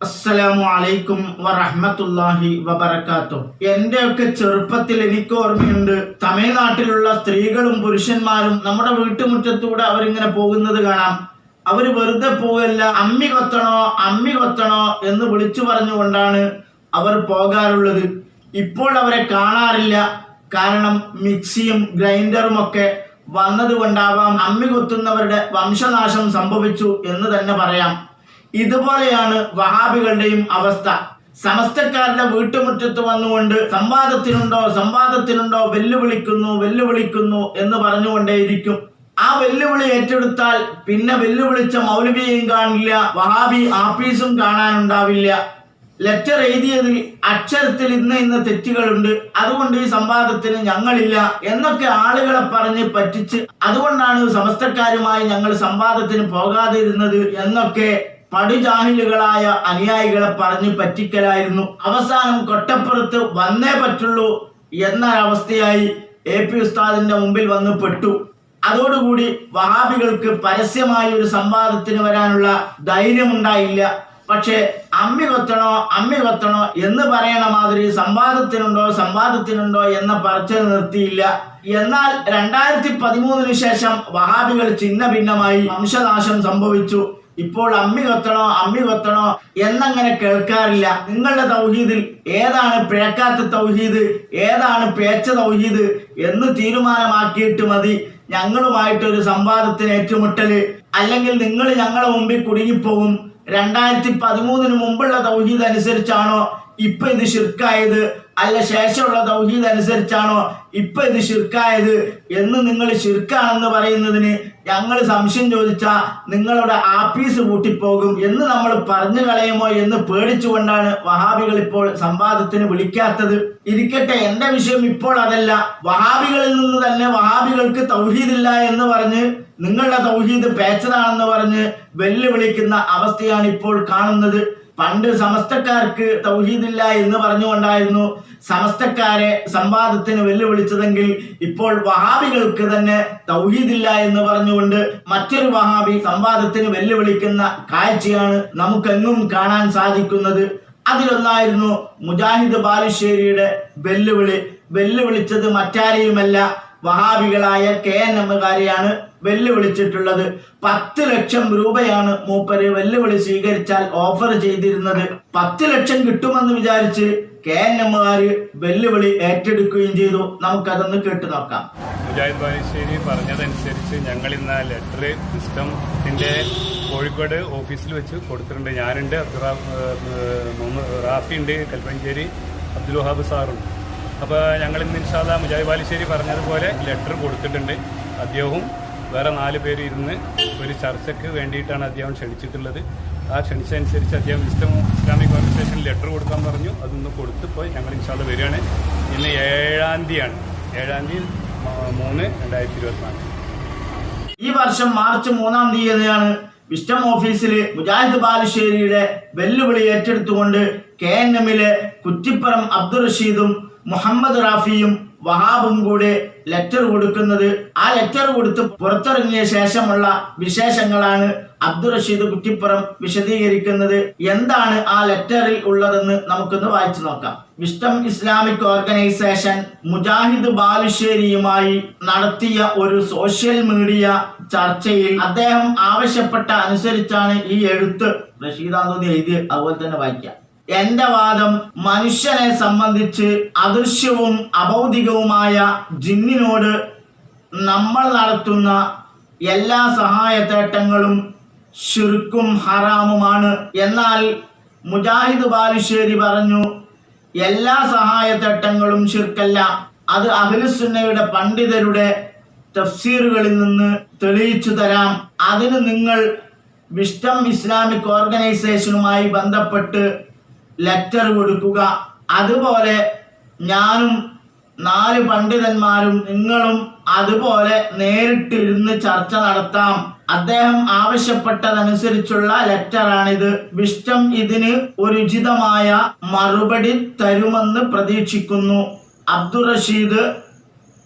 അസ്സലാമു അലൈക്കും വറഹ്മത്തുള്ളാഹി വബറകാതുഹു. എന്റെയൊക്കെ ചെറുപ്പത്തിൽ എനിക്ക് ഓർമ്മയുണ്ട്, തമിഴ്നാട്ടിലുള്ള സ്ത്രീകളും പുരുഷന്മാരും നമ്മുടെ വീട്ടുമുറ്റത്തൂടെ അവരിങ്ങനെ പോകുന്നത് കാണാം. അവര് വെറുതെ പോവല്ല, അമ്മി കൊത്തണോ അമ്മി കൊത്തണോ എന്ന് വിളിച്ചു പറഞ്ഞുകൊണ്ടാണ് അവർ പോകാറുള്ളത്. ഇപ്പോൾ അവരെ കാണാറില്ല. കാരണം മിക്സിയും ഗ്രൈൻഡറും ഒക്കെ വന്നതുകൊണ്ടാവാം അമ്മി കൊത്തുന്നവരുടെ വംശനാശം സംഭവിച്ചു എന്ന് തന്നെ പറയാം. ഇതുപോലെയാണ് വഹാബികളുടെയും അവസ്ഥ. സമസ്തക്കാരുടെ വീട്ടുമുറ്റത്ത് വന്നുകൊണ്ട് സംവാദത്തിനുണ്ടോ വെല്ലുവിളിക്കുന്നു എന്ന് പറഞ്ഞുകൊണ്ടേയിരിക്കും. ആ വെല്ലുവിളി ഏറ്റെടുത്താൽ പിന്നെ വെല്ലുവിളിച്ച മൗലവിയെയും കാണില്ല, വഹാബി ആപ്പീസും കാണാനുണ്ടാവില്ല. ലെറ്റർ എഴുതിയതിൽ അക്ഷരത്തിൽ ഇന്ന തെറ്റുകളുണ്ട്, അതുകൊണ്ട് ഈ സംവാദത്തിന് ഞങ്ങളില്ല എന്നൊക്കെ ആളുകളെ പറഞ്ഞ് പറ്റിച്ച്, അതുകൊണ്ടാണ് സമസ്തക്കാരുമായി ഞങ്ങൾ സംവാദത്തിന് പോകാതിരുന്നത് എന്നൊക്കെ പടുജാഹിലുകളായ അനുയായികളെ പറഞ്ഞ് പറ്റിക്കലായിരുന്നു. അവസാനം കൊട്ടപ്പുറത്ത് വന്നേ പറ്റുള്ളൂ എന്ന അവസ്ഥയായി AP ഉസ്താദിന്റെ മുമ്പിൽ വന്ന് പെട്ടു. അതോടുകൂടി വഹാബികൾക്ക് പരസ്യമായി ഒരു സംവാദത്തിന് വരാനുള്ള ധൈര്യമുണ്ടായില്ല. പക്ഷേ അമ്മി കൊത്തണോ എന്ന് പറയണ മാതിരി സംവാദത്തിനുണ്ടോ എന്ന പറച്ചിൽ നിർത്തിയില്ല. എന്നാൽ 2013 ശേഷം വഹാബികൾ ചിഹ്ന ഭിന്നമായി, വംശനാശം സംഭവിച്ചു. ഇപ്പോൾ അമ്മി കൊത്തണോ എന്നങ്ങനെ കേൾക്കാറില്ല. നിങ്ങളുടെ തൗഹീദിൽ ഏതാണ് പിഴക്കാത്ത തൗഹീദ്, ഏതാണ് പേച്ച തൗഹീദ് എന്ന് തീരുമാനമാക്കിയിട്ട് മതി ഞങ്ങളുമായിട്ടൊരു സംവാദത്തിന് ഏറ്റുമുട്ടല്. അല്ലെങ്കിൽ നിങ്ങൾ ഞങ്ങളുടെ മുമ്പിൽ കുടുങ്ങിപ്പോകും. 2013 മുമ്പുള്ള തൗഹീദ് അനുസരിച്ചാണോ ഇപ്പൊ ഇത് ശിർക്കായത്, അല്ല ശേഷമുള്ള തൗഹീദ് അനുസരിച്ചാണോ ഇപ്പൊ ഇത് ശിർക്കായത് എന്ന് നിങ്ങൾ ശിർക്കാണെന്ന് പറയുന്നതിന് ഞങ്ങൾ സംശയം ചോദിച്ചാൽ നിങ്ങളുടെ ആപ്പീസ് പൂട്ടിപ്പോകും എന്ന് നമ്മൾ പറഞ്ഞു കളയുമോ എന്ന് പേടിച്ചുകൊണ്ടാണ് വഹാബികൾ ഇപ്പോൾ സംവാദത്തിന് വിളിക്കാത്തത്. ഇരിക്കട്ടെ, എന്റെ വിഷയം ഇപ്പോൾ അതല്ല. വഹാബികളിൽ നിന്ന് തന്നെ വഹാബികൾക്ക് തൗഹീദില്ല എന്ന് പറഞ്ഞ്, നിങ്ങളുടെ തൗഹീദ് പേച്ചതാണെന്ന് പറഞ്ഞ് വെല്ലുവിളിക്കുന്ന അവസ്ഥയാണ് ഇപ്പോൾ കാണുന്നത്. പണ്ട് സമസ്തക്കാർക്ക് തൗഹീദില്ല എന്ന് പറഞ്ഞുകൊണ്ടായിരുന്നു സമസ്തക്കാരെ സംവാദത്തിന് വെല്ലുവിളിച്ചതെങ്കിൽ ഇപ്പോൾ വഹാബികൾക്ക് തന്നെ തൗഹീദില്ല എന്ന് പറഞ്ഞുകൊണ്ട് മറ്റൊരു വഹാബി സംവാദത്തിന് വെല്ലുവിളിക്കുന്ന കാഴ്ചയാണ് നമുക്കെങ്ങും കാണാൻ സാധിക്കുന്നത്. അതിലൊന്നായിരുന്നു മുജാഹിദ് ബാലുശ്ശേരിയുടെ വെല്ലുവിളിച്ചത് മറ്റാരെയുമല്ല, വഹാബികളായ KNM-കാരെയാണ് വെല്ലുവിളിച്ചിട്ടുള്ളത്. 10 ലക്ഷം രൂപയാണ് മൂപ്പര് വെല്ലുവിളി സ്വീകരിച്ചാൽ ഓഫർ ചെയ്തിരുന്നത്. 10 ലക്ഷം കിട്ടുമെന്ന് വിചാരിച്ച് KNM-കാര് വെല്ലുവിളി ഏറ്റെടുക്കുകയും ചെയ്തു. നമുക്കതൊന്ന് കേട്ടു നോക്കാം. മുജാഹിദ് ബാലുശ്ശേരി പറഞ്ഞതനുസരിച്ച് ഞങ്ങൾ ഇന്ന് ആ ലെറ്റർ സിസ്റ്റത്തിന്റെ കോഴിക്കോട് ഓഫീസിൽ വെച്ച് കൊടുത്തിട്ടുണ്ട്. ഞാനുണ്ട്, റാഫി ഉണ്ട്, കൽപ്പഞ്ചേരി അബ്ദുൽ വഹാബ് സാറുണ്ട്. അപ്പോൾ ഞങ്ങൾ ഇന്ന് ഇൻഷാ അല്ലാഹ് മുജാഹിദ് ബാലുശ്ശേരി പറഞ്ഞതുപോലെ ലെറ്റർ കൊടുത്തിട്ടുണ്ട്. അദ്ദേഹവും വേറെ 4 പേര് ഇരുന്ന് ഒരു ചർച്ചയ്ക്ക് വേണ്ടിയിട്ടാണ് അദ്ദേഹം ക്ഷണിച്ചിട്ടുള്ളത്. ആ ക്ഷണിച്ചനുസരിച്ച് അദ്ദേഹം ഇസ്ലാമിക് ഓർഗനൈസേഷനിൽ ലെറ്റർ കൊടുക്കാൻ പറഞ്ഞു. അതൊന്ന് കൊടുത്ത് പോയി ഞങ്ങൾ ഇൻഷാ അല്ലാഹ് വരികയാണ്. ഇന്ന് 7-ാം തീയതിയാണ്, 7-ാം തീയതി 3/2024. ഈ വർഷം മാർച്ച് 3-ാം തീയതിയാണ് വിസ്റ്റം ഓഫീസിൽ മുജാഹിദ് ബാലുശ്ശേരിയുടെ വെല്ലുവിളി ഏറ്റെടുത്തുകൊണ്ട് KNM-ലെ കുറ്റിപ്പുറം അബ്ദുൾ റഷീദും മുഹമ്മദ് റാഫിയും വഹാബും കൂടെ ലെറ്റർ കൊടുക്കുന്നത്. ആ ലെറ്റർ കൊടുത്ത് പുറത്തിറങ്ങിയ ശേഷമുള്ള വിശേഷങ്ങളാണ് അബ്ദുൾ റഷീദ് കുറ്റിപ്പുറം വിശദീകരിക്കുന്നത്. എന്താണ് ആ ലെറ്ററിൽ ഉള്ളതെന്ന് നമുക്കൊന്ന് വായിച്ചു നോക്കാം. വിസ്റ്റം ഇസ്ലാമിക് ഓർഗനൈസേഷൻ മുജാഹിദ് ബാലുശ്ശേരിയുമായി നടത്തിയ ഒരു സോഷ്യൽ മീഡിയ ചർച്ചയിൽ അദ്ദേഹം ആവശ്യപ്പെട്ട അനുസരിച്ചാണ് ഈ എഴുത്ത്. റഷീദാന്തോന്നി എഴുതി, അതുപോലെ തന്നെ വായിക്കാം. എന്റെ വാദം, മനുഷ്യനെ സംബന്ധിച്ച് അദൃശ്യവും അഭൗതികവുമായ ജിന്നിനോട് നമ്മൾ നടത്തുന്ന എല്ലാ സഹായത്തേട്ടങ്ങളും ശിർക്കും ഹറാമുമാണ്. എന്നാൽ മുജാഹിദ് ബാലുശ്ശേരി പറഞ്ഞു, എല്ലാ സഹായത്തേട്ടങ്ങളും ശിർക്കല്ല. അത് അഹ്ലുസുന്നയുടെ പണ്ഡിതരുടെ തഫ്സീറുകളിൽ നിന്ന് തെളിയിച്ചു തരാം. അതിന് നിങ്ങൾ വിസ്റ്റം ഇസ്ലാമിക് ഓർഗനൈസേഷനുമായി ബന്ധപ്പെട്ട് ലെറ്റർ കൊടുക്കുക. അതുപോലെ ഞാനും 4 പണ്ഡിതന്മാരും നിങ്ങളും അതുപോലെ നേരിട്ടിരുന്ന് ചർച്ച നടത്താം. അദ്ദേഹം ആവശ്യപ്പെട്ടതനുസരിച്ചുള്ള ലെറ്ററാണിത്. വിസ്റ്റം ഇതിന് ഒരു ഉചിതമായ മറുപടി തരുമെന്ന് പ്രതീക്ഷിക്കുന്നു. അബ്ദുൾ റഷീദ്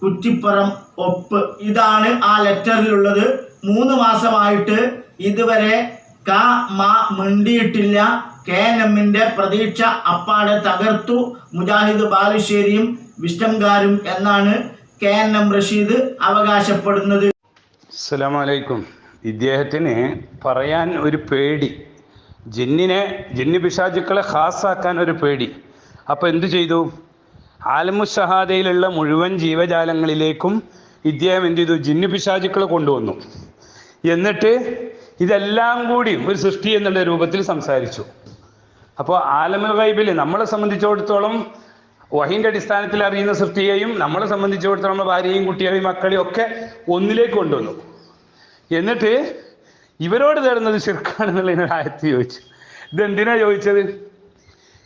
കുറ്റിപ്പുറം ഒപ്പ്. ഇതാണ് ആ ലെറ്ററിലുള്ളത്. 3 മാസമായിട്ട് ഇതുവരെ മിണ്ടിയിട്ടില്ല. KNMന്റെ പ്രതീക്ഷ അപ്പാടെ തകർത്തു മുജാഹിദ് ബാലുശ്ശേരിയും വിസ്റ്റംകാരും എന്നാണ് KNM റഷീദ് അവകാശപ്പെടുന്നത്. അസ്സലാമു അലൈക്കും. ഇദ്ദേഹത്തിന് പറയാൻ ഒരു പേടി, ജിന്ന് പിശാചുക്കളെ ഖാസാക്കാൻ ഒരു പേടി. അപ്പോൾ എന്തു ചെയ്തു? ആലമുഷഹാദയിലുള്ള മുഴുവൻ ജീവജാലങ്ങളിലേക്കും ഇദ്ദേഹം എന്ത് ചെയ്തു? ജിന്ന് പിശാചുക്കളെ കൊണ്ടുവന്നു. എന്നിട്ട് ഇതെല്ലാം കൂടി ഒരു സൃഷ്ടി എന്നുള്ള രൂപത്തിൽ സംസാരിച്ചു. അപ്പോൾ ആലമുൽ ഗൈബിൽ നമ്മളെ സംബന്ധിച്ചിടത്തോളം വഹീൻ്റെ അടിസ്ഥാനത്തിൽ അറിയുന്ന സൃഷ്ടിയെയും നമ്മളെ സംബന്ധിച്ചിടത്തോളം നമ്മുടെ ഭാര്യയും കുട്ടികളെയും മക്കളെയും ഒക്കെ ഒന്നിലേക്ക് കൊണ്ടുവന്നു. എന്നിട്ട് ഇവരോട് തേടുന്നത് ശിർക്കാണെന്നുള്ള ആയത്ത് ചോദിച്ചു. ഇതെന്തിനാ ചോദിച്ചത്?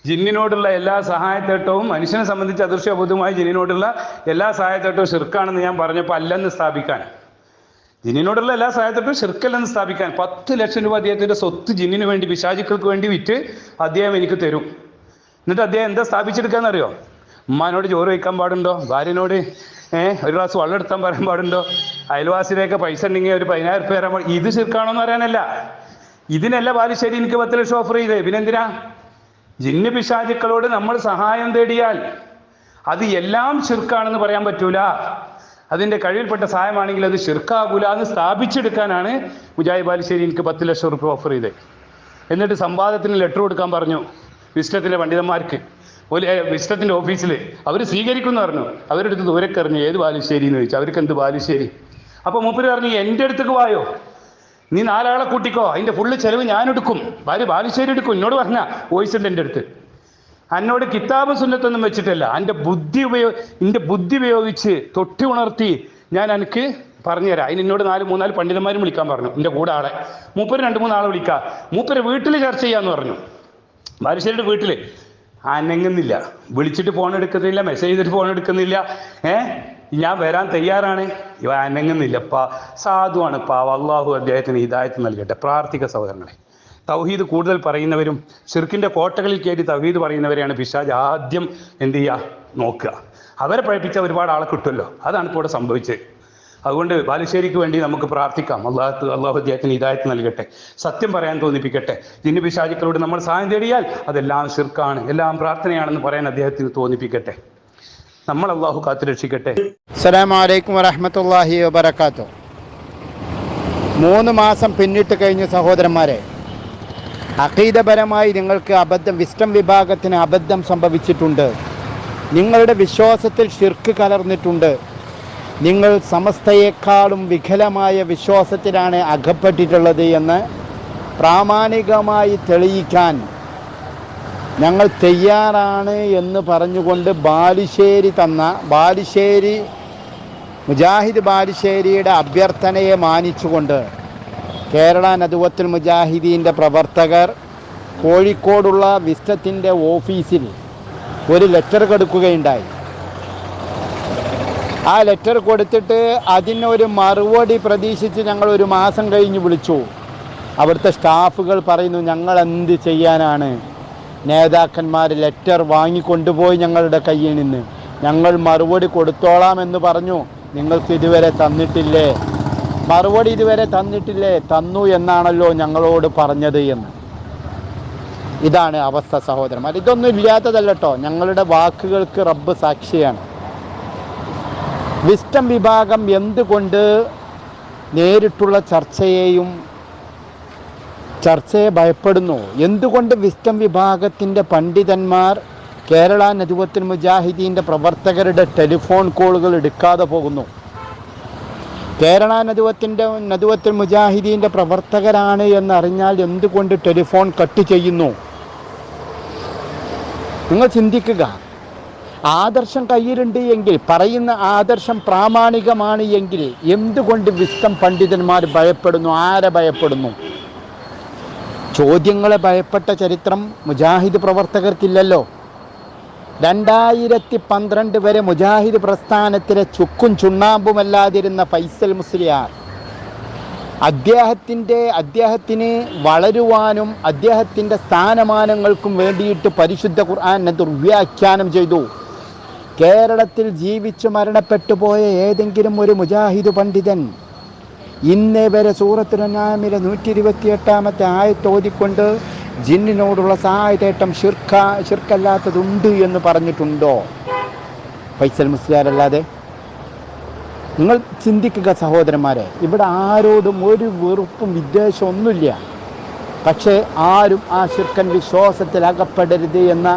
ജിന്നിനോടുള്ള എല്ലാ സഹായത്തേട്ടവും മനുഷ്യനെ സംബന്ധിച്ച് അദൃശ്യബോധമായ ജിന്നിനോടുള്ള എല്ലാ സഹായത്തേട്ടവും ശിർക്കാണെന്ന് ഞാൻ പറഞ്ഞപ്പോൾ അല്ലെന്ന് സ്ഥാപിക്കാൻ, ജിന്നിനോടുള്ള എല്ലാ സഹായത്തേട്ടവും ശിർക്കല്ലെന്ന് സ്ഥാപിക്കാൻ 10 ലക്ഷം രൂപ അദ്ദേഹത്തിൻ്റെ സ്വത്ത് ജിന്നിന് വേണ്ടി, പിശാചുക്കൾക്ക് വേണ്ടി വിറ്റ് അദ്ദേഹം എനിക്ക് തരും. എന്നിട്ട് അദ്ദേഹം എന്താ സ്ഥാപിച്ചെടുക്കാന്നറിയോ? ഉമ്മാനോട് ചോറ് വയ്ക്കാൻ പാടുണ്ടോ? ഭാര്യനോട് ഒരു ഗ്ലാസ് വെള്ളം എടുത്താൻ പറയാൻ പാടുണ്ടോ? അയൽവാസിയിലേക്ക് പൈസ ഉണ്ടെങ്കിൽ ഒരു 10,000 രൂപ തരാൻ പാടും. ഇത് ശിർക്കാണോന്ന് പറയാനല്ല. ഇതിനല്ല ബാലുശ്ശേരി എനിക്ക് 10 ലക്ഷം ഓഫർ ചെയ്തേ. പിന്നെന്തിനാ? ജിന്ന് പിശാചുക്കളോട് നമ്മൾ സഹായം തേടിയാൽ അത് എല്ലാം ശിർക്കാണെന്ന് പറയാൻ പറ്റൂല. അതിൻ്റെ കഴിവിൽപ്പെട്ട സഹായമാണെങ്കിൽ അത് ശിർക്കാകൂല എന്ന് സ്ഥാപിച്ചെടുക്കാനാണ് മുജാഹിദ് ബാലുശ്ശേരി എനിക്ക് 10 ലക്ഷം രൂപ ഓഫർ ചെയ്തത്. എന്നിട്ട് സംവാദത്തിന് ലെറ്റർ കൊടുക്കാൻ പറഞ്ഞു വിസ്ഡത്തിലെ പണ്ഡിതന്മാർക്ക്. വിസ്ഡത്തിൻ്റെ ഓഫീസിൽ അവർ സ്വീകരിക്കുമെന്ന് പറഞ്ഞു. അവരുടെ അടുത്ത് ദൂരക്ക് എറിഞ്ഞു. ഏത് ബാലുശ്ശേരി എന്ന് ചോദിച്ചു. അവർക്ക് എന്ത് ബാലുശ്ശേരി? അപ്പോൾ മൂപ്പര് പറഞ്ഞു, എൻ്റെ അടുത്തേക്ക് വായോ, നീ 4 ആളെ കൂട്ടിക്കോ, അതിൻ്റെ ഫുള്ള് ചെലവ് ഞാനെടുക്കും, ഭാര്യ ബാലുശ്ശേരി എടുക്കും. എന്നോട് പറഞ്ഞ വോയിസ് ഉണ്ട് എൻ്റെ അടുത്ത്. എന്നോട് കിതാബ് സുന്നത്തൊന്നും വെച്ചിട്ടല്ല, എൻ്റെ ബുദ്ധി ഉപയോഗിച്ച് തൊട്ടി ഉണർത്തി ഞാൻ എനിക്ക് പറഞ്ഞുതരാം. അതിന് എന്നോട് 3-4 പണ്ഡിതന്മാരും വിളിക്കാൻ പറഞ്ഞു. എൻ്റെ കൂടെ ആളെ മൂപ്പര് 2-3 ആളെ വിളിക്കാം. മൂപ്പര് വീട്ടിൽ ചർച്ച ചെയ്യാമെന്ന് പറഞ്ഞു. ബാലുശ്ശേരിയുടെ വീട്ടിൽ അനങ്ങുന്നില്ല, വിളിച്ചിട്ട് ഫോൺ എടുക്കുന്നില്ല, മെസ്സേജ് ചെയ്തിട്ട് ഫോൺ എടുക്കുന്നില്ല. ഞാൻ വരാൻ തയ്യാറാണ്, ഇവ അനങ്ങുന്നില്ല. സാധുവാണ് പാവ. അള്ളാഹു അദ്ദേഹത്തിന് ഹിദായത്ത് നൽകട്ടെ. പ്രാർത്ഥിക സഹോദരങ്ങളെ, തൗഹീദ് കൂടുതൽ പറയുന്നവരും ഷിർക്കിൻ്റെ കോട്ടകളിൽ കയറി തൗഹീദ് പറയുന്നവരെയാണ് പിശാച് ആദ്യം എന്ത് ചെയ്യുക? നോക്കുക. അവരെ പഴപ്പിച്ച ഒരുപാട് ആളെ കിട്ടുമല്ലോ. അതാണ് ഇപ്പോൾ ഇവിടെ സംഭവിച്ചത്. അതുകൊണ്ട് ബാലുശ്ശേരിക്ക് വേണ്ടി നമുക്ക് പ്രാർത്ഥിക്കാം. അള്ളാഹു അദ്ദേഹത്തിന് ഹിദായത്ത് നൽകട്ടെ, സത്യം പറയാൻ തോന്നിപ്പിക്കട്ടെ. ജിന്ന് പിശാചുക്കളോട് നമ്മൾ സഹായം തേടിയാൽ അതെല്ലാം ശിർക്കാണ്, എല്ലാം പ്രാർത്ഥനയാണെന്ന് പറയാൻ അദ്ദേഹത്തിന് തോന്നിപ്പിക്കട്ടെ. നമ്മൾ അള്ളാഹു കാത്തുരക്ഷിക്കട്ടെ. അസ്സലാമു അലൈക്കും വറഹ്മത്തുള്ളാഹി വബറകാതുഹു. 3 മാസം പിന്നിട്ട് കഴിഞ്ഞ സഹോദരന്മാരെ, അഖീദപരമായി നിങ്ങൾക്ക് വിസ്റ്റം വിഭാഗത്തിന് അബദ്ധം സംഭവിച്ചിട്ടുണ്ട്. നിങ്ങളുടെ വിശ്വാസത്തിൽ ഷിർക്ക് കലർന്നിട്ടുണ്ട്. നിങ്ങൾ സമസ്തയേക്കാളും വികലമായ വിശ്വാസത്തിലാണ് അകപ്പെട്ടിട്ടുള്ളത് എന്ന് പ്രാമാണികമായി തെളിയിക്കാൻ ഞങ്ങൾ തയ്യാറാണ് എന്ന് പറഞ്ഞുകൊണ്ട് മുജാഹിദ് ബാലുശ്ശേരിയുടെ അഭ്യർത്ഥനയെ മാനിച്ചുകൊണ്ട് കേരള നദുവത്തുൽ മുജാഹിദീൻ്റെ പ്രവർത്തകർ കോഴിക്കോടുള്ള വിസ്റ്റത്തിൻ്റെ ഓഫീസിൽ ഒരു ലെറ്റർ കൊടുക്കുകയുണ്ടായി. ആ ലെറ്റർ കൊടുത്തിട്ട് അതിനൊരു മറുപടി പ്രതീക്ഷിച്ച് ഞങ്ങൾ 1 മാസം കഴിഞ്ഞ് വിളിച്ചു. അവിടുത്തെ സ്റ്റാഫുകൾ പറയുന്നു, ഞങ്ങൾ എന്ത് ചെയ്യാനാണ്, നേതാക്കന്മാർ ലെറ്റർ വാങ്ങിക്കൊണ്ടുപോയി ഞങ്ങളുടെ കയ്യിൽ നിന്ന്, ഞങ്ങൾ മറുപടി കൊടുത്തോളാം എന്ന് പറഞ്ഞു. നിങ്ങൾക്ക് ഇതുവരെ തന്നിട്ടില്ലേ? മറുപടി ഇതുവരെ തന്നിട്ടില്ലേ? തന്നു എന്നാണല്ലോ ഞങ്ങളോട് പറഞ്ഞത് എന്ന്. ഇതാണ് അവസ്ഥ സഹോദരന്മാർ. ഇതൊന്നും ഇല്ലാത്തതല്ല കേട്ടോ, ഞങ്ങളുടെ വാക്കുകൾക്ക് റബ്ബ് സാക്ഷിയാണ്. വിസ്റ്റം വിഭാഗം എന്തുകൊണ്ട് നേരിട്ടുള്ള ചർച്ചയെ ഭയപ്പെടുന്നു? എന്തുകൊണ്ട് വിസ്റ്റം വിഭാഗത്തിൻ്റെ പണ്ഡിതന്മാർ കേരള നദുവത്തുൽ മുജാഹിദീൻ്റെ പ്രവർത്തകരുടെ ടെലിഫോൺ കോളുകൾ എടുക്കാതെ പോകുന്നു? കേരള നദുവത്തുൽ മുജാഹിദീൻ്റെ പ്രവർത്തകരാണ് എന്നറിഞ്ഞാൽ എന്തുകൊണ്ട് ടെലിഫോൺ കട്ട് ചെയ്യുന്നു? നിങ്ങൾ ചിന്തിക്കുക. ആദർശം കയ്യിലുണ്ട് എങ്കിൽ, പറയുന്ന ആദർശം പ്രാമാണികമാണ് എങ്കിൽ എന്തുകൊണ്ട് വിസ്റ്റം പണ്ഡിതന്മാർ ഭയപ്പെടുന്നു? ആരെ ഭയപ്പെടുന്നു? ചോദ്യങ്ങളെ ഭയപ്പെട്ട ചരിത്രം മുജാഹിദ് പ്രവർത്തകർക്കില്ലല്ലോ. 2012 വരെ മുജാഹിദ് പ്രസ്ഥാനത്തിലെ ചുക്കും ചുണ്ണാമ്പുമല്ലാതിരുന്ന ഫൈസൽ മുസ്ലിയാർ അദ്ദേഹത്തിന് വളരുവാനും അദ്ദേഹത്തിൻ്റെ സ്ഥാനമാനങ്ങൾക്കും വേണ്ടിയിട്ട് പരിശുദ്ധ ഖുർആനെ ദുർവ്യാഖ്യാനം ചെയ്തു. കേരളത്തിൽ ജീവിച്ചു മരണപ്പെട്ടു പോയ ഏതെങ്കിലും ഒരു മുജാഹിദ് പണ്ഡിതൻ ഇന്നേ വരെ സൂറത്തുൽ അൻആമിലെ 128-ാമത്തെ ആയത്ത് ഓതിക്കൊണ്ട് ജിന്നിനോടുള്ള സഹായതേട്ടം ഷിർക്കല്ലാത്തതുണ്ട് എന്ന് പറഞ്ഞിട്ടുണ്ടോ ഫൈസൽ മുസ്ലിയാരല്ലാതെ? നിങ്ങൾ ചിന്തിക്കുക സഹോദരന്മാരെ, ഇവിടെ ആരോടും ഒരു വെറുപ്പും വിദ്വേഷവും ഒന്നുമില്ല. പക്ഷേ ആരും ആ ഷിർക്കൻ വിശ്വാസത്തിൽ അകപ്പെടരുത് എന്ന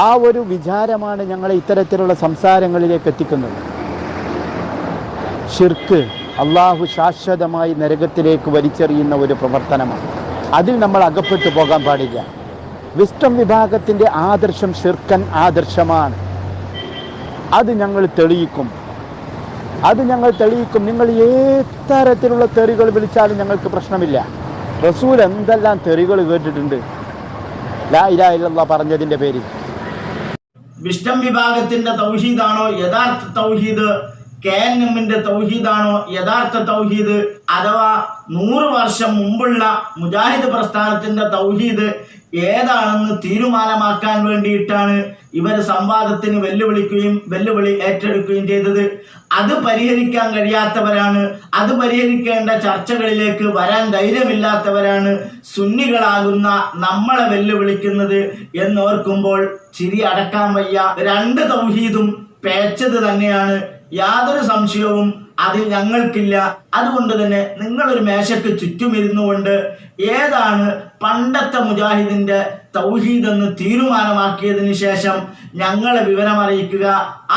ആ ഒരു വിചാരമാണ് ഞങ്ങളെ ഇത്തരത്തിലുള്ള സംസാരങ്ങളിലേക്ക് എത്തിക്കുന്നത്. ഷിർക്ക് അള്ളാഹു ശാശ്വതമായി നരകത്തിലേക്ക് വലിച്ചെറിയുന്ന ഒരു പ്രവർത്തനമാണ്. അതിൽ നമ്മൾ അകപ്പെട്ടു പോകാൻ പാടില്ല. വിസ്റ്റം വിഭാഗത്തിൻ്റെ ആദർശം ഷിർക്കൻ ആദർശമാണ്. അത് ഞങ്ങൾ തെളിയിക്കും. നിങ്ങൾ ഏതരത്തിലുള്ള തെറികൾ വിളിച്ചാലും ഞങ്ങൾക്ക് പ്രശ്നമില്ല. റസൂൽ എന്തെല്ലാം തെറികൾ കേട്ടിട്ടുണ്ട് ലാ ഇലാഹ ഇല്ലല്ലാഹ് പറഞ്ഞതിൻ്റെ പേരിൽ. വിഷ്ടം വിഭാഗത്തിന്റെ തൗഹീദാണോ യഥാർത്ഥ തൗഹീദ്? KNMന്റെ തൗഹീദാണോ യഥാർത്ഥ തൗഹീദ്? അഥവാ 100 വർഷം മുമ്പുള്ള മുജാഹിദ് പ്രസ്ഥാനത്തിന്റെ തൗഹീദ് ഏതാണെന്ന് തീരുമാനമാക്കാൻ വേണ്ടിയിട്ടാണ് ഇവർ സംവാദത്തിന് വെല്ലുവിളി ഏറ്റെടുക്കുകയും ചെയ്തത്. അത് പരിഹരിക്കാൻ കഴിയാത്തവരാണ്, അത് പരിഹരിക്കേണ്ട ചർച്ചകളിലേക്ക് വരാൻ ധൈര്യമില്ലാത്തവരാണ് സുന്നികളാകുന്ന നമ്മളെ വെല്ലുവിളിക്കുന്നത് എന്നോർക്കുമ്പോൾ ചിരി അടക്കാൻ വയ്യ. 2 തൗഹീദും പേച്ചത് തന്നെയാണ്, യാതൊരു സംശയവും അതിൽ ഞങ്ങൾക്കില്ല. അതുകൊണ്ട് തന്നെ നിങ്ങളൊരു മേശയ്ക്ക് ചുറ്റുമിരുന്നു കൊണ്ട് ഏതാണ് പണ്ടത്തെ മുജാഹിദിന്റെ തൗഹീദ് എന്ന് തീരുമാനമാക്കിയതിന് ശേഷം ഞങ്ങളെ വിവരമറിയിക്കുക.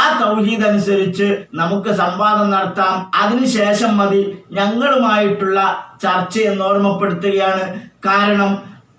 ആ തൗഹീദ് അനുസരിച്ച് നമുക്ക് സംവാദം നടത്താം. അതിനുശേഷം മതി ഞങ്ങളുമായിട്ടുള്ള ചർച്ച എന്ന് ഓർമ്മപ്പെടുത്തുകയാണ്. കാരണം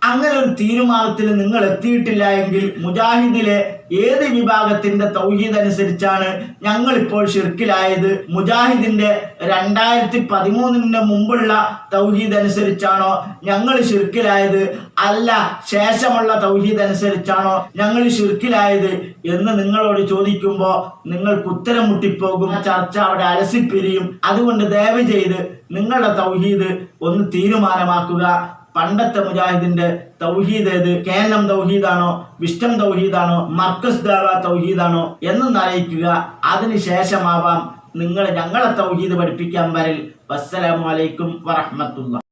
അങ്ങനെ ഒരു തീരുമാനത്തിൽ നിങ്ങൾ എത്തിയിട്ടില്ല എങ്കിൽ മുജാഹിദിലെ ഏത് വിഭാഗത്തിന്റെ തൗഹീദ് അനുസരിച്ചാണ് ഞങ്ങളിപ്പോൾ ഷിർക്കിലായത്? മുജാഹിദിന്റെ 2013 മുമ്പുള്ള തൗഹീദ് അനുസരിച്ചാണോ ഞങ്ങൾ ഷിർക്കിലായത്? അല്ല, ശേഷമുള്ള തൗഹീദ് അനുസരിച്ചാണോ ഞങ്ങൾ ഷിർക്കിലായത് എന്ന് നിങ്ങളോട് ചോദിക്കുമ്പോൾ നിങ്ങൾക്ക് ഉത്തരം മുട്ടിപ്പോകും. ചർച്ച അവിടെ അലസിപ്പിരിയും. അതുകൊണ്ട് ദയവ് ചെയ്ത് നിങ്ങളുടെ തൗഹീദ് ഒന്ന് തീരുമാനമാക്കുക. പണ്ടത്തെ മുജാഹിദിന്റെ തൗഹീദ് ഏത്? KNM തൗഹീദാണോ, വിഷ്ടം തൗഹീദാണോ, മർക്കസ് ദാവ തൗഹീദാണോ എന്നൊന്ന് അറിയിക്കുക. അതിനുശേഷമാവാം നിങ്ങൾ ഞങ്ങളെ തൗഹീദ് പഠിപ്പിക്കാൻ വരൽ. വസ്സലാമു അലൈക്കും വറഹ്മത്തുള്ളാഹി.